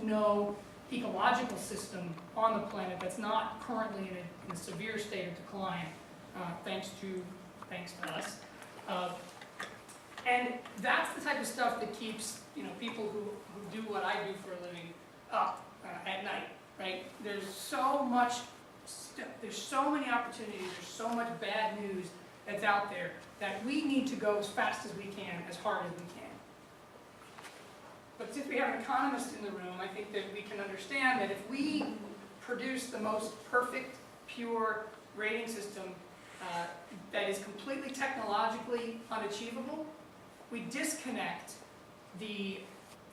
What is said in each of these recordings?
almost no ecological system on the planet that's not currently in a severe state of decline, thanks to us. And that's the type of stuff that keeps people who do what I do for a living up at night, right? There's so much, there's so many opportunities, there's so much bad news that's out there that we need to go as fast as we can, as hard as we can. But since we have an economist in the room, I think that we can understand that if we produce the most perfect, pure grading system that is completely technologically unachievable, we disconnect the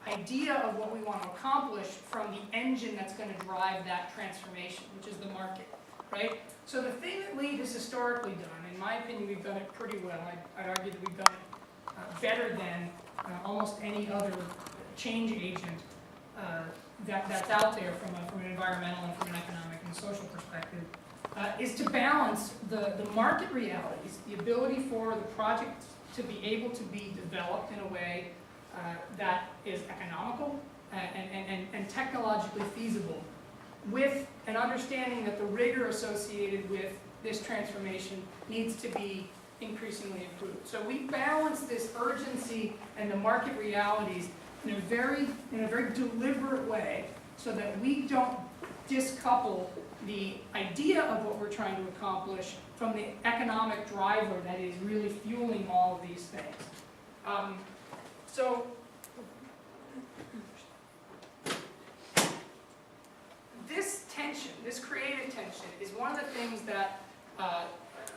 idea of what we want to accomplish from the engine that's going to drive that transformation, which is the market, right? So the thing that LEED has historically done, in my opinion, we've done it pretty well. I'd argue that we've done it better than almost any other change agent that's out there from an environmental and from an economic and social perspective, is to balance the market realities, the ability for the project to be able to be developed in a way that is economical and technologically feasible, with an understanding that the rigor associated with this transformation needs to be increasingly improved. So we balance this urgency and the market realities in a very deliberate way, so that we don't discouple the idea of what we're trying to accomplish from the economic driver that is really fueling all of these things. So this tension, this creative tension, is one of the things that,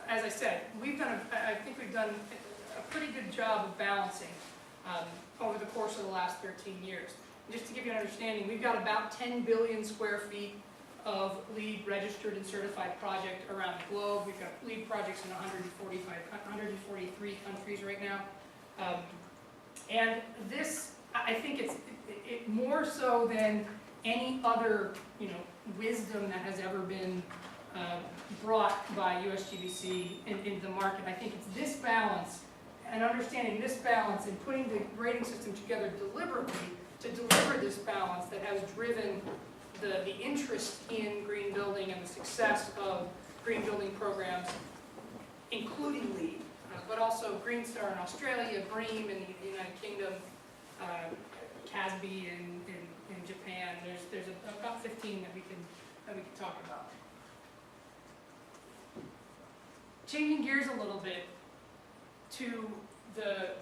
as I said, I think we've done a pretty good job of balancing over the course of the last 13 years. Just to give you an understanding, we've got about 10 billion square feet of LEED registered and certified project around the globe. We've got LEED projects in 143 countries right now. And this, I think it's more so than any other wisdom that has ever been brought by USGBC into the market. I think it's this balance, and understanding this balance and putting the grading system together deliberately to deliver this balance that has driven the interest in green building and the success of green building programs, including LEED, but also Green Star in Australia, BREEAM in the United Kingdom, CASB in Japan. There's about 15 that we can talk about. Changing gears a little bit to the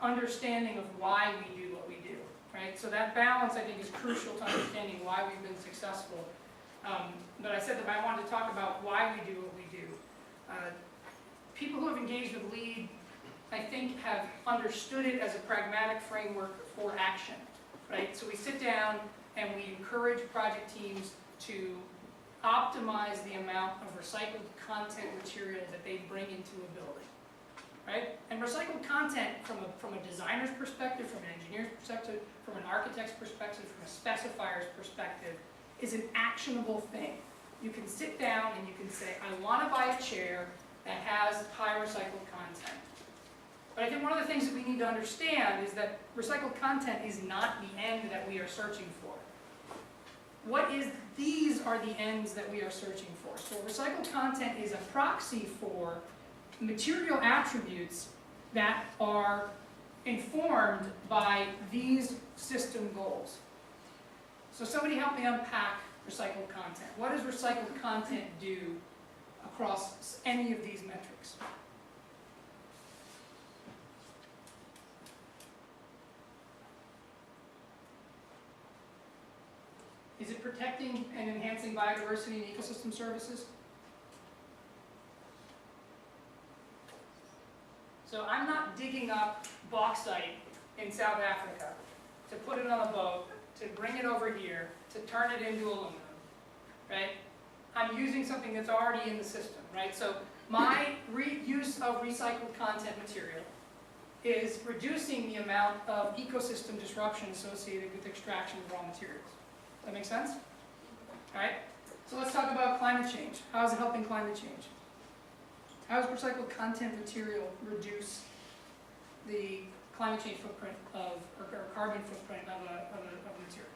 understanding of why we do what we do, right? So that balance, I think, is crucial to understanding why we've been successful. But I said that I wanted to talk about why we do what we do. People who have engaged with LEED, I think, have understood it as a pragmatic framework for action, right? So we sit down and we encourage project teams to optimize the amount of recycled content material that they bring into a building, right? And recycled content from a designer's perspective, from an engineer's perspective, from an architect's perspective, from a specifier's perspective, is an actionable thing. You can sit down and you can say, I want to buy a chair that has high recycled content. But I think one of the things that we need to understand is that recycled content is not the end that we are searching for. These are the ends that we are searching for. So recycled content is a proxy for material attributes that are informed by these system goals. So somebody help me unpack recycled content. What does recycled content do across any of these metrics? Is it protecting and enhancing biodiversity and ecosystem services? So I'm not digging up bauxite in South Africa to put it on a boat, to bring it over here, to turn it into aluminum, right? I'm using something that's already in the system, right? So my use of recycled content material is reducing the amount of ecosystem disruption associated with extraction of raw materials. Does that make sense? All right? So let's talk about climate change. How is it helping climate change? How does recycled content material reduce the climate change footprint or carbon footprint of a material?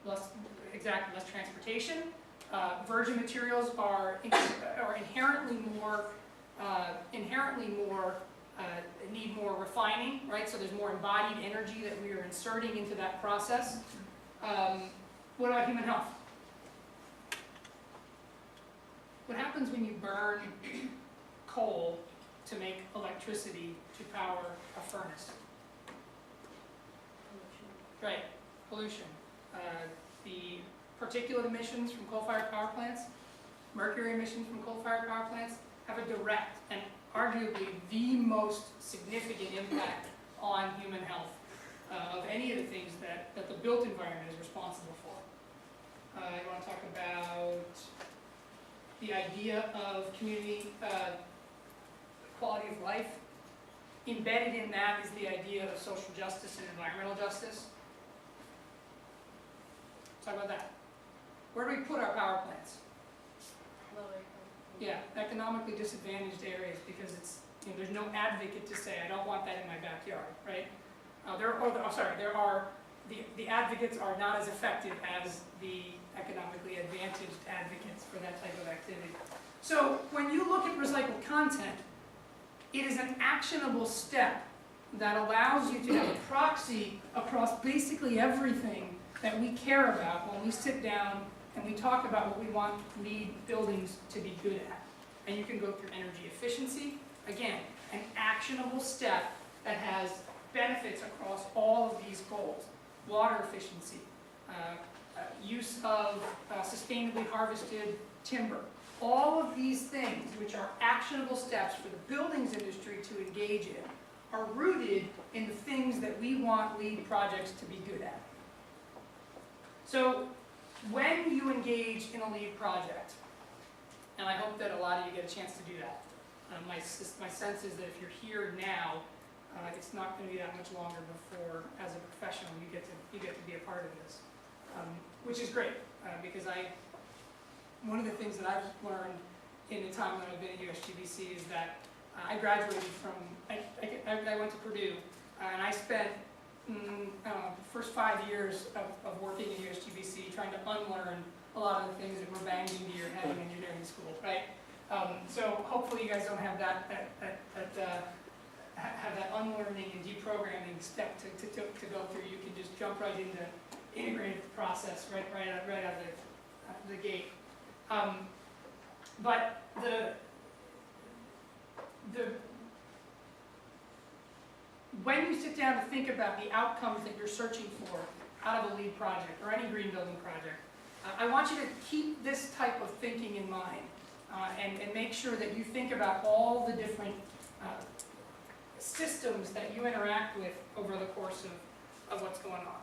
less transportation. Virgin materials are inherently more need more refining, right? So there's more embodied energy that we are inserting into that process. What about human health? What happens when you burn coal to make electricity to power a furnace? Right, pollution. The particulate emissions from coal-fired power plants, mercury emissions from coal-fired power plants have a direct and arguably the most significant impact on human health of any of the things that the built environment is responsible for. I want to talk about the idea of community quality of life. Embedded in that is the idea of social justice and environmental justice. Let's talk about that. Where do we put our power plants? Yeah, economically disadvantaged areas, because it's, there's no advocate to say, I don't want that in my backyard, right? The advocates are not as effective as the economically advantaged advocates for that type of activity. So when you look at recycled content, it is an actionable step that allows you to have a proxy across basically everything that we care about when we sit down and we talk about what we want LEED buildings to be good at. And you can go through energy efficiency, again, an actionable step that has benefits across all of these goals. Water efficiency, use of sustainably harvested timber. All of these things, which are actionable steps for the buildings industry to engage in, are rooted in the things that we want LEED projects to be good at. So when you engage in a LEED project, and I hope that a lot of you get a chance to do that, my sense is that if you're here now, it's not going to be that much longer before, as a professional, you get to be a part of this, which is great, because one of the things that I've learned in the time that I've been at USGBC is that I graduated from, I went to Purdue, and I spent the first 5 years of working at USGBC trying to unlearn a lot of the things that were banged into your head in engineering school, right? So hopefully you guys don't have that unlearning and deprogramming step to go through. You can just jump right into integrated process right out of the gate. But when you sit down to think about the outcomes that you're searching for out of a LEED project or any green building project, I want you to keep this type of thinking in mind and make sure that you think about all the different systems that you interact with over the course of what's going on.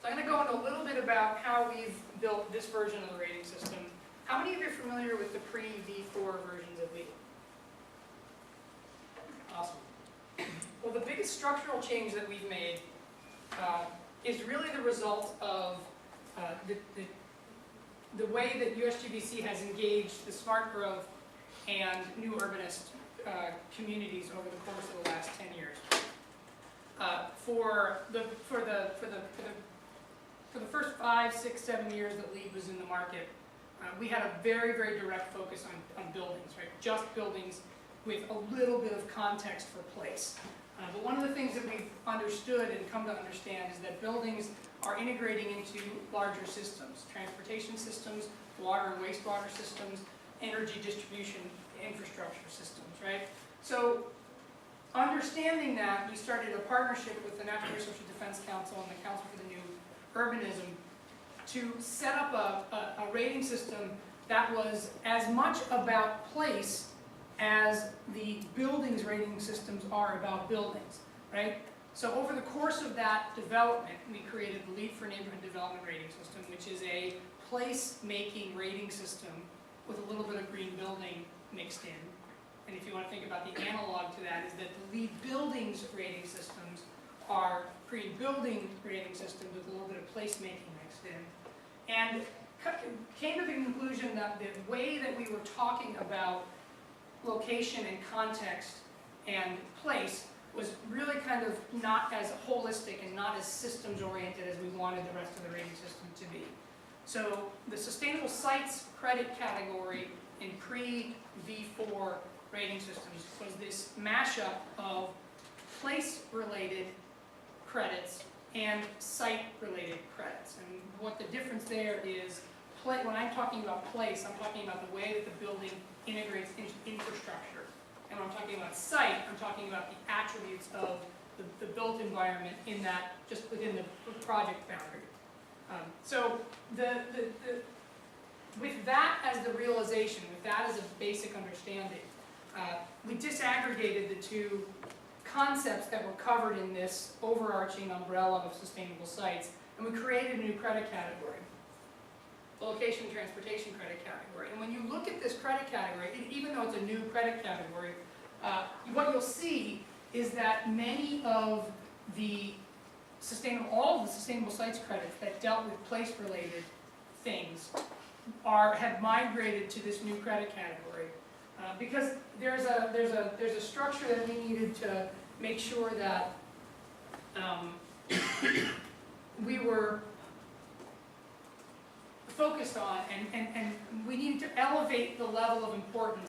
So I'm going to go into a little bit about how we've built this version of the rating system. How many of you are familiar with the pre-V4 versions of LEED? Awesome. Well, the biggest structural change that we've made is really the result of the way that USGBC has engaged the smart growth and new urbanist communities over the course of the last 10 years. For the first 5, 6, 7 years that LEED was in the market, we had a very, very direct focus on buildings, right? Just buildings with a little bit of context for place. But one of the things that we've understood and come to understand is that buildings are integrating into larger systems, transportation systems, water and wastewater systems, energy distribution infrastructure systems, right? So understanding that, we started a partnership with the Natural Resources Defense Council and the Council for the New Urbanism to set up a rating system that was as much about place as the buildings rating systems are about buildings, right? So over the course of that development, we created the LEED for Neighborhood Development Rating System, which is a place-making rating system with a little bit of green building mixed in. And if you want to think about the analog to that, is that the LEED buildings rating systems are green building rating systems with a little bit of place-making mixed in. And came to the conclusion that the way that we were talking about location and context and place was really kind of not as holistic and not as systems oriented as we wanted the rest of the rating system to be. So the sustainable sites credit category in pre-V4 rating systems was this mashup of place-related credits and site-related credits. And what the difference there is, when I'm talking about place, I'm talking about the way that the building integrates into infrastructure. And when I'm talking about site, I'm talking about the attributes of the built environment in that, just within the project boundary. So with that as the realization, with that as a basic understanding, we disaggregated the two concepts that were covered in this overarching umbrella of sustainable sites, and we created a new credit category, the location and transportation credit category. And when you look at this credit category, even though it's a new credit category, what you'll see is that many of the all of the sustainable sites credits that dealt with place-related things have migrated to this new credit category. Because there's a structure that we needed to make sure that we were focused on, and we needed to elevate the level of importance